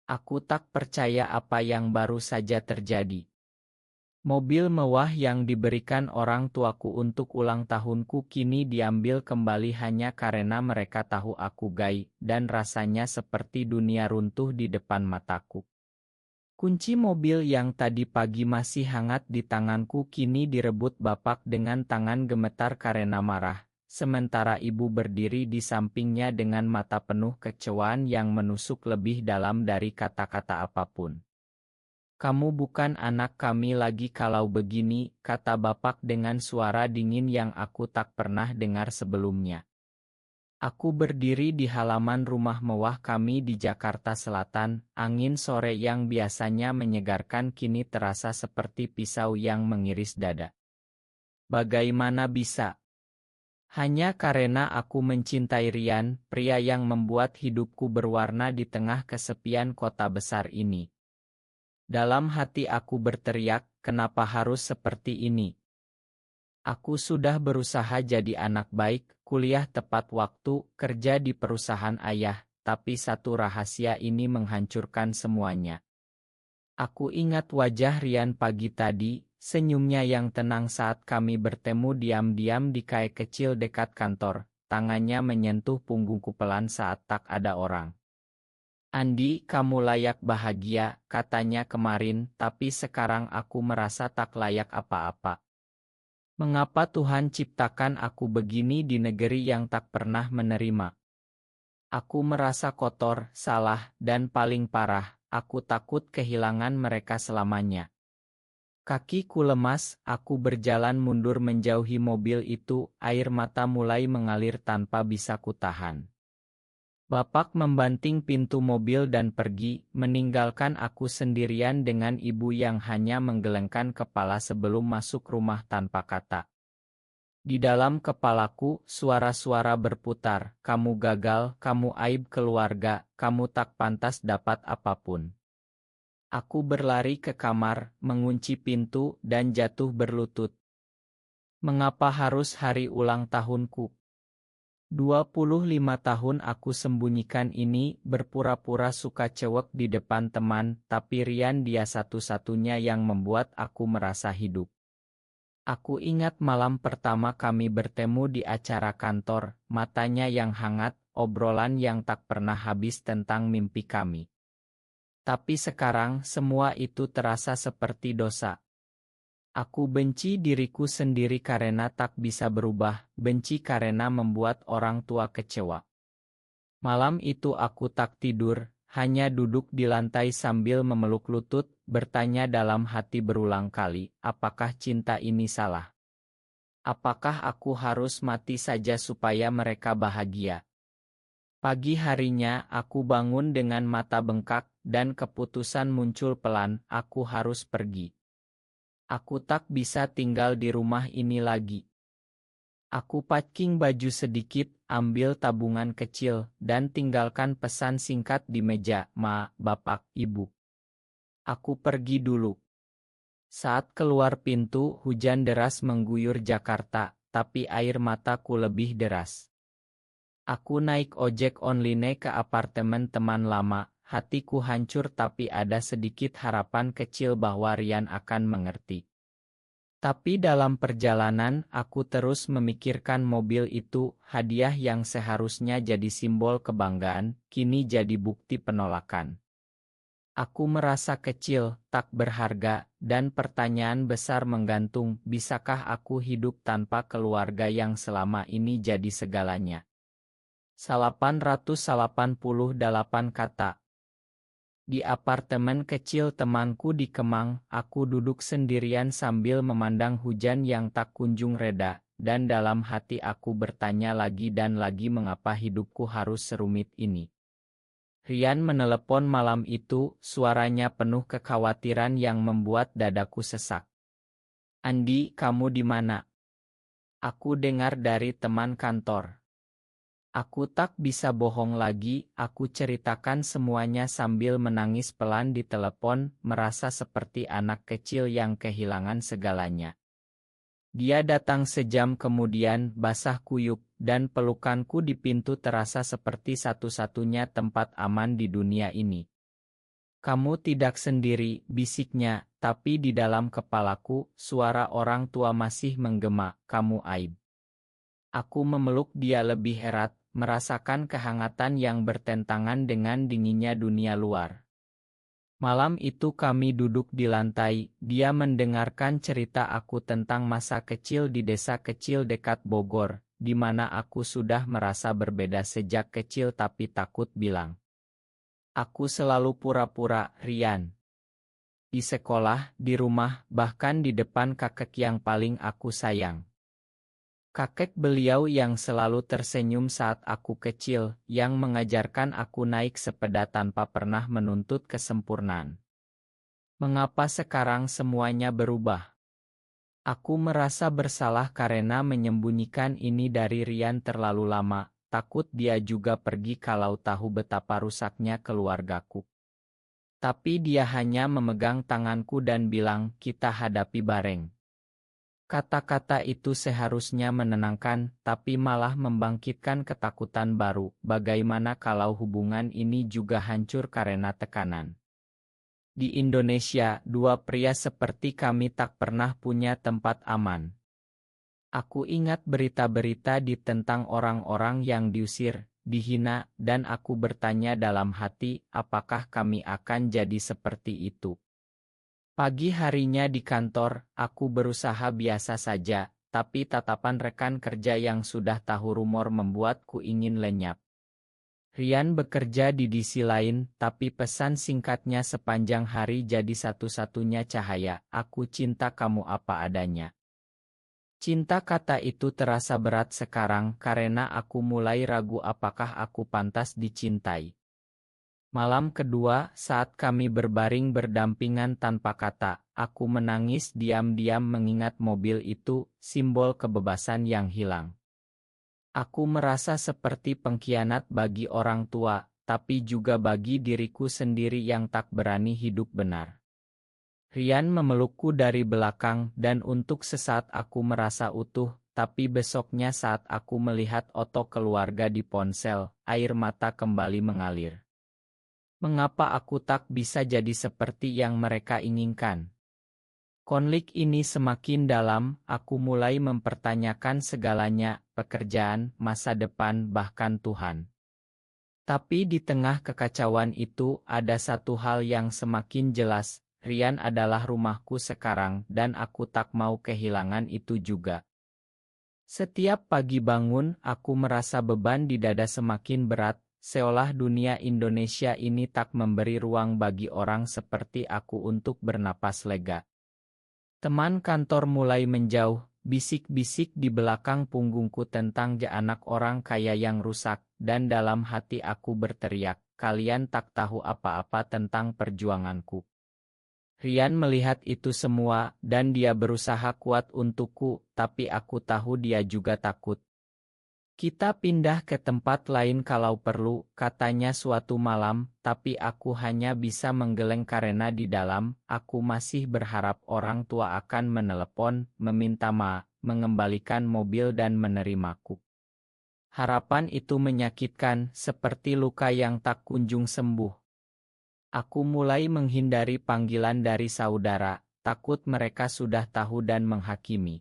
Aku tak percaya apa yang baru saja terjadi. Mobil mewah yang diberikan orang tuaku untuk ulang tahunku kini diambil kembali hanya karena mereka tahu aku gay, dan rasanya seperti dunia runtuh di depan mataku. Kunci mobil yang tadi pagi masih hangat di tanganku kini direbut bapak dengan tangan gemetar karena marah, sementara ibu berdiri di sampingnya dengan mata penuh kecewaan yang menusuk lebih dalam dari kata-kata apapun. "Kamu bukan anak kami lagi kalau begini," kata bapak dengan suara dingin yang aku tak pernah dengar sebelumnya. Aku berdiri di halaman rumah mewah kami di Jakarta Selatan, angin sore yang biasanya menyegarkan kini terasa seperti pisau yang mengiris dada. Bagaimana bisa? Hanya karena aku mencintai Rian, pria yang membuat hidupku berwarna di tengah kesepian kota besar ini. Dalam hati aku berteriak, kenapa harus seperti ini? Aku sudah berusaha jadi anak baik, kuliah tepat waktu, kerja di perusahaan ayah, tapi satu rahasia ini menghancurkan semuanya. Aku ingat wajah Rian pagi tadi, senyumnya yang tenang saat kami bertemu diam-diam di kai kecil dekat kantor, tangannya menyentuh punggungku pelan saat tak ada orang. "Andi, kamu layak bahagia," katanya kemarin, tapi sekarang aku merasa tak layak apa-apa. Mengapa Tuhan ciptakan aku begini di negeri yang tak pernah menerima? Aku merasa kotor, salah, dan paling parah, aku takut kehilangan mereka selamanya. Kakiku lemas, aku berjalan mundur menjauhi mobil itu, air mata mulai mengalir tanpa bisa kutahan. Bapak membanting pintu mobil dan pergi, meninggalkan aku sendirian dengan ibu yang hanya menggelengkan kepala sebelum masuk rumah tanpa kata. Di dalam kepalaku, suara-suara berputar, "Kamu gagal, kamu aib keluarga, kamu tak pantas dapat apapun." Aku berlari ke kamar, mengunci pintu, dan jatuh berlutut. Mengapa harus hari ulang tahunku? 25 tahun aku sembunyikan ini, berpura-pura suka cewek di depan teman, tapi Rian dia satu-satunya yang membuat aku merasa hidup. Aku ingat malam pertama kami bertemu di acara kantor, matanya yang hangat, obrolan yang tak pernah habis tentang mimpi kami. Tapi sekarang semua itu terasa seperti dosa. Aku benci diriku sendiri karena tak bisa berubah, benci karena membuat orang tua kecewa. Malam itu aku tak tidur, hanya duduk di lantai sambil memeluk lutut, bertanya dalam hati berulang kali, apakah cinta ini salah? Apakah aku harus mati saja supaya mereka bahagia? Pagi harinya aku bangun dengan mata bengkak, dan keputusan muncul pelan, aku harus pergi. Aku tak bisa tinggal di rumah ini lagi. Aku packing baju sedikit, ambil tabungan kecil, dan tinggalkan pesan singkat di meja, "Ma, Bapak, Ibu. Aku pergi dulu." Saat keluar pintu, hujan deras mengguyur Jakarta, tapi air mataku lebih deras. Aku naik ojek online ke apartemen teman lama, hatiku hancur tapi ada sedikit harapan kecil bahwa Rian akan mengerti. Tapi dalam perjalanan, aku terus memikirkan mobil itu, hadiah yang seharusnya jadi simbol kebanggaan, kini jadi bukti penolakan. Aku merasa kecil, tak berharga, dan pertanyaan besar menggantung, bisakah aku hidup tanpa keluarga yang selama ini jadi segalanya? 888 kata. Di apartemen kecil temanku di Kemang, aku duduk sendirian sambil memandang hujan yang tak kunjung reda, dan dalam hati aku bertanya lagi dan lagi mengapa hidupku harus serumit ini. Rian menelepon malam itu, suaranya penuh kekhawatiran yang membuat dadaku sesak. "Andi, kamu di mana?" Aku dengar dari teman kantor. Aku tak bisa bohong lagi, aku ceritakan semuanya sambil menangis pelan di telepon, merasa seperti anak kecil yang kehilangan segalanya. Dia datang sejam kemudian, basah kuyup, dan pelukanku di pintu terasa seperti satu-satunya tempat aman di dunia ini. Kamu tidak sendiri, bisiknya, tapi di dalam kepalaku, suara orang tua masih menggema, kamu Aib. Aku memeluk dia lebih erat, merasakan kehangatan yang bertentangan dengan dinginnya dunia luar. Malam itu kami duduk di lantai, dia mendengarkan cerita aku tentang masa kecil di desa kecil dekat Bogor, di mana aku sudah merasa berbeda sejak kecil tapi takut bilang. Aku selalu pura-pura, Rian. Di sekolah, di rumah, bahkan di depan kakek yang paling aku sayang. Kakek beliau yang selalu tersenyum saat aku kecil, yang mengajarkan aku naik sepeda tanpa pernah menuntut kesempurnaan. Mengapa sekarang semuanya berubah? Aku merasa bersalah karena menyembunyikan ini dari Rian terlalu lama, takut dia juga pergi kalau tahu betapa rusaknya keluargaku. Tapi dia hanya memegang tanganku dan bilang, kita hadapi bareng. Kata-kata itu seharusnya menenangkan, tapi malah membangkitkan ketakutan baru. Bagaimana kalau hubungan ini juga hancur karena tekanan? Di Indonesia, dua pria seperti kami tak pernah punya tempat aman. Aku ingat berita-berita tentang orang-orang yang diusir, dihina, dan aku bertanya dalam hati, apakah kami akan jadi seperti itu? Pagi harinya di kantor, aku berusaha biasa saja, tapi tatapan rekan kerja yang sudah tahu rumor membuatku ingin lenyap. Rian bekerja di divisi lain, tapi pesan singkatnya sepanjang hari jadi satu-satunya cahaya, aku cinta kamu apa adanya. Cinta kata itu terasa berat sekarang karena aku mulai ragu apakah aku pantas dicintai. Malam kedua, saat kami berbaring berdampingan tanpa kata, aku menangis diam-diam mengingat mobil itu, simbol kebebasan yang hilang. Aku merasa seperti pengkhianat bagi orang tua, tapi juga bagi diriku sendiri yang tak berani hidup benar. Rian memelukku dari belakang dan untuk sesaat aku merasa utuh, tapi besoknya saat aku melihat foto keluarga di ponsel, air mata kembali mengalir. Mengapa aku tak bisa jadi seperti yang mereka inginkan? Konflik ini semakin dalam, aku mulai mempertanyakan segalanya, pekerjaan, masa depan, bahkan Tuhan. Tapi di tengah kekacauan itu, ada satu hal yang semakin jelas, Rian adalah rumahku sekarang dan aku tak mau kehilangan itu juga. Setiap pagi bangun, aku merasa beban di dada semakin berat, seolah dunia Indonesia ini tak memberi ruang bagi orang seperti aku untuk bernapas lega. Teman kantor mulai menjauh, bisik-bisik di belakang punggungku tentang anak orang kaya yang rusak, dan dalam hati aku berteriak, kalian tak tahu apa-apa tentang perjuanganku. Rian melihat itu semua, dan dia berusaha kuat untukku, tapi aku tahu dia juga takut. Kita pindah ke tempat lain kalau perlu, katanya suatu malam, tapi aku hanya bisa menggeleng karena di dalam, aku masih berharap orang tua akan menelepon, meminta maaf, mengembalikan mobil dan menerimaku. Harapan itu menyakitkan, seperti luka yang tak kunjung sembuh. Aku mulai menghindari panggilan dari saudara, takut mereka sudah tahu dan menghakimi.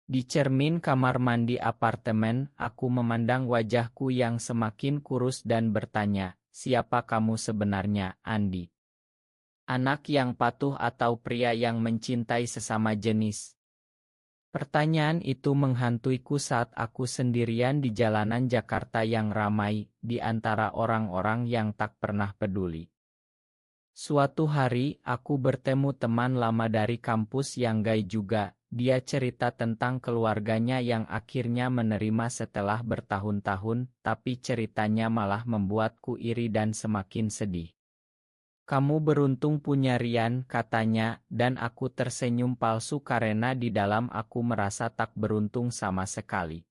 Di cermin kamar mandi apartemen, aku memandang wajahku yang semakin kurus dan bertanya, siapa kamu sebenarnya, Andi? Anak yang patuh atau pria yang mencintai sesama jenis? Pertanyaan itu menghantuiku saat aku sendirian di jalanan Jakarta yang ramai, di antara orang-orang yang tak pernah peduli. Suatu hari, aku bertemu teman lama dari kampus yang gay juga. Dia cerita tentang keluarganya yang akhirnya menerima setelah bertahun-tahun, tapi ceritanya malah membuatku iri dan semakin sedih. Kamu beruntung punya Rian, katanya, dan aku tersenyum palsu karena di dalam aku merasa tak beruntung sama sekali.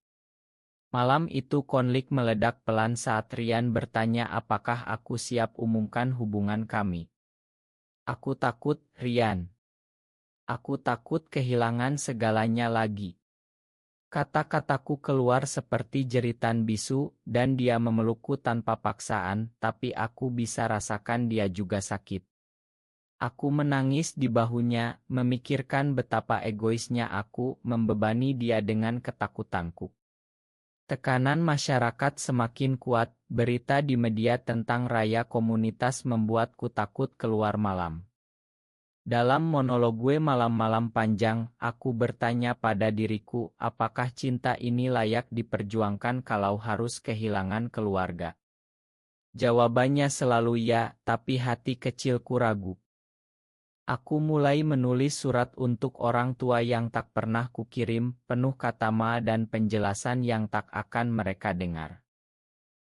Malam itu konflik meledak pelan saat Rian bertanya apakah aku siap umumkan hubungan kami. Aku takut, Rian. Aku takut kehilangan segalanya lagi. Kata-kataku keluar seperti jeritan bisu, dan dia memelukku tanpa paksaan, tapi aku bisa rasakan dia juga sakit. Aku menangis di bahunya, memikirkan betapa egoisnya aku membebani dia dengan ketakutanku. Tekanan masyarakat semakin kuat, berita di media tentang raya komunitas membuatku takut keluar malam. Dalam monolog gue malam-malam panjang, aku bertanya pada diriku, apakah cinta ini layak diperjuangkan kalau harus kehilangan keluarga? Jawabannya selalu ya, tapi hati kecilku ragu. Aku mulai menulis surat untuk orang tua yang tak pernah kukirim, penuh kata ma dan penjelasan yang tak akan mereka dengar.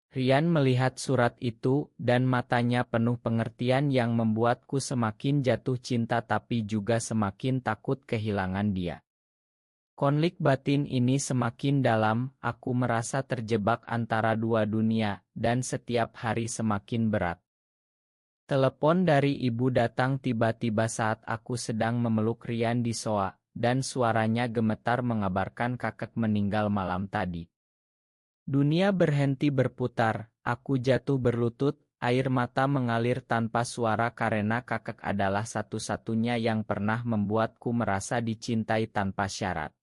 Rian melihat surat itu, dan matanya penuh pengertian yang membuatku semakin jatuh cinta tapi juga semakin takut kehilangan dia. Konflik batin ini semakin dalam, aku merasa terjebak antara dua dunia, dan setiap hari semakin berat. Telepon dari ibu datang tiba-tiba saat aku sedang memeluk Rian di soa, dan suaranya gemetar mengabarkan kakek meninggal malam tadi. Dunia berhenti berputar, aku jatuh berlutut, air mata mengalir tanpa suara karena kakek adalah satu-satunya yang pernah membuatku merasa dicintai tanpa syarat.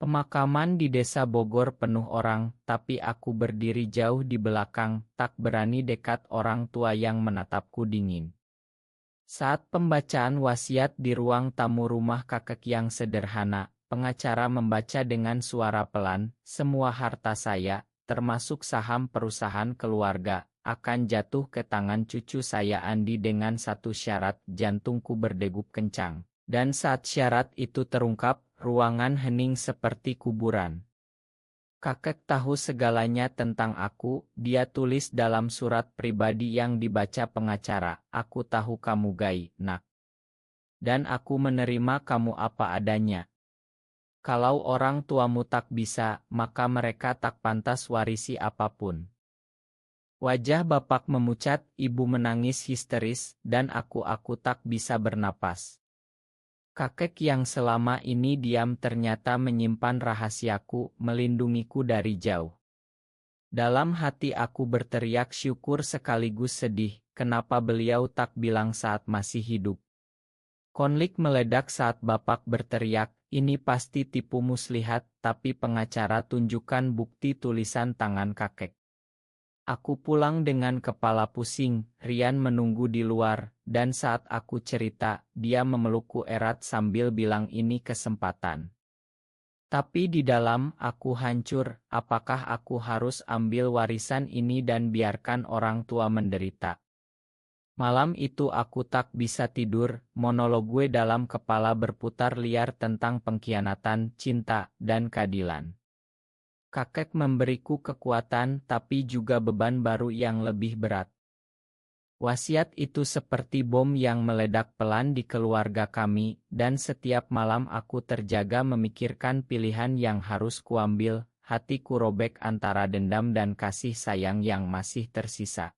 Pemakaman di desa Bogor penuh orang, tapi aku berdiri jauh di belakang, tak berani dekat orang tua yang menatapku dingin. Saat pembacaan wasiat di ruang tamu rumah kakek yang sederhana, pengacara membaca dengan suara pelan, semua harta saya, termasuk saham perusahaan keluarga, akan jatuh ke tangan cucu saya Andi dengan satu syarat. Jantungku berdegup kencang. Dan saat syarat itu terungkap, ruangan hening seperti kuburan. Kakek tahu segalanya tentang aku, dia tulis dalam surat pribadi yang dibaca pengacara, aku tahu kamu gay, nak. Dan aku menerima kamu apa adanya. Kalau orang tuamu tak bisa, maka mereka tak pantas warisi apapun. Wajah bapak memucat, ibu menangis histeris, dan aku tak bisa bernapas. Kakek yang selama ini diam ternyata menyimpan rahasiaku, melindungiku dari jauh. Dalam hati aku berteriak syukur sekaligus sedih, kenapa beliau tak bilang saat masih hidup. Konflik meledak saat bapak berteriak, ini pasti tipu muslihat, tapi pengacara tunjukkan bukti tulisan tangan kakek. Aku pulang dengan kepala pusing, Rian menunggu di luar, dan saat aku cerita, dia memelukku erat sambil bilang ini kesempatan. Tapi di dalam, aku hancur, apakah aku harus ambil warisan ini dan biarkan orang tua menderita? Malam itu aku tak bisa tidur, monolog gue dalam kepala berputar liar tentang pengkhianatan, cinta, dan keadilan. Kakek memberiku kekuatan tapi juga beban baru yang lebih berat. Wasiat itu seperti bom yang meledak pelan di keluarga kami, dan setiap malam aku terjaga memikirkan pilihan yang harus kuambil, hatiku robek antara dendam dan kasih sayang yang masih tersisa.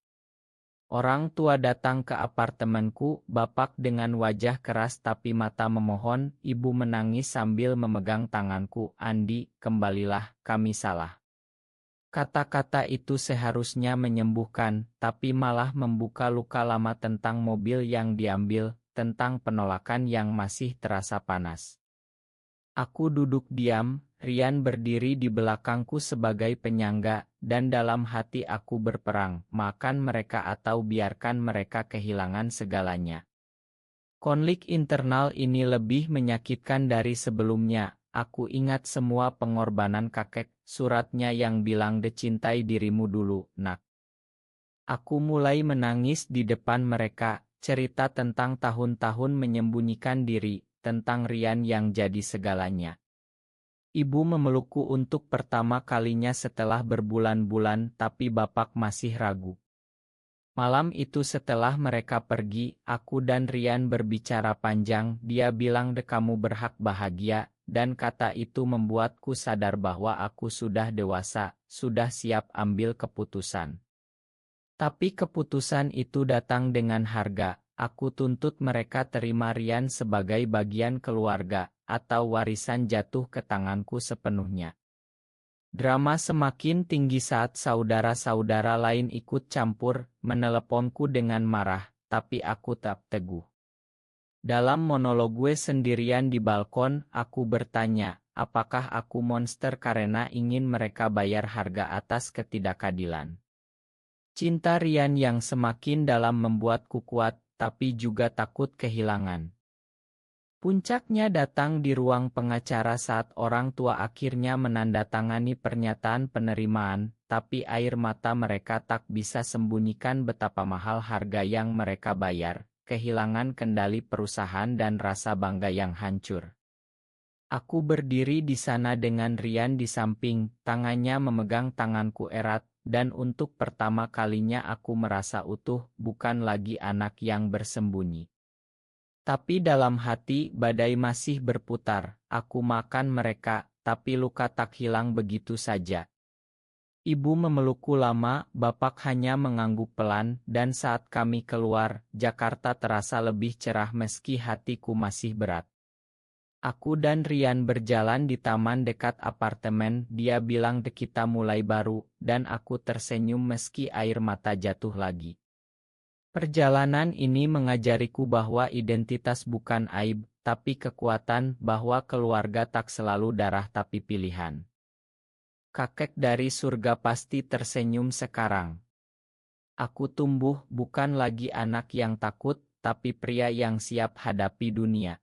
Orang tua datang ke apartemenku, bapak dengan wajah keras tapi mata memohon, ibu menangis sambil memegang tanganku, Andi, kembalilah, kami salah. Kata-kata itu seharusnya menyembuhkan, tapi malah membuka luka lama tentang mobil yang diambil, tentang penolakan yang masih terasa panas. Aku duduk diam, Rian berdiri di belakangku sebagai penyangga, dan dalam hati aku berperang, makan mereka atau biarkan mereka kehilangan segalanya. Konflik internal ini lebih menyakitkan dari sebelumnya, aku ingat semua pengorbanan kakek, suratnya yang bilang dicintai dirimu dulu, nak. Aku mulai menangis di depan mereka, cerita tentang tahun-tahun menyembunyikan diri, tentang Rian yang jadi segalanya. Ibu memelukku untuk pertama kalinya setelah berbulan-bulan, tapi bapak masih ragu. Malam itu setelah mereka pergi, aku dan Rian berbicara panjang, dia bilang kamu berhak bahagia, dan kata itu membuatku sadar bahwa aku sudah dewasa, sudah siap ambil keputusan. Tapi keputusan itu datang dengan harga, aku tuntut mereka terima Rian sebagai bagian keluarga, atau warisan jatuh ke tanganku sepenuhnya. Drama semakin tinggi saat saudara-saudara lain ikut campur, meneleponku dengan marah, tapi aku tetap teguh. Dalam monolog gue sendirian di balkon, aku bertanya, apakah aku monster karena ingin mereka bayar harga atas ketidakadilan? Cinta Rian yang semakin dalam membuatku kuat, tapi juga takut kehilangan. Puncaknya datang di ruang pengacara saat orang tua akhirnya menandatangani pernyataan penerimaan, tapi air mata mereka tak bisa sembunyikan betapa mahal harga yang mereka bayar, kehilangan kendali perusahaan dan rasa bangga yang hancur. Aku berdiri di sana dengan Rian di samping, tangannya memegang tanganku erat, dan untuk pertama kalinya aku merasa utuh, bukan lagi anak yang bersembunyi. Tapi dalam hati, badai masih berputar, aku makan mereka, tapi luka tak hilang begitu saja. Ibu memelukku lama, bapak hanya mengangguk pelan, dan saat kami keluar, Jakarta terasa lebih cerah meski hatiku masih berat. Aku dan Rian berjalan di taman dekat apartemen, dia bilang kita mulai baru, dan aku tersenyum meski air mata jatuh lagi. Perjalanan ini mengajariku bahwa identitas bukan aib, tapi kekuatan, bahwa keluarga tak selalu darah tapi pilihan. Kakek dari surga pasti tersenyum sekarang. Aku tumbuh bukan lagi anak yang takut, tapi pria yang siap hadapi dunia.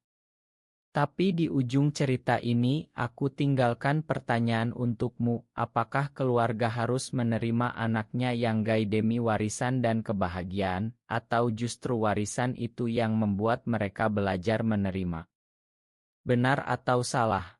Tapi di ujung cerita ini, aku tinggalkan pertanyaan untukmu, apakah keluarga harus menerima anaknya yang gay demi warisan dan kebahagiaan, atau justru warisan itu yang membuat mereka belajar menerima? Benar atau salah?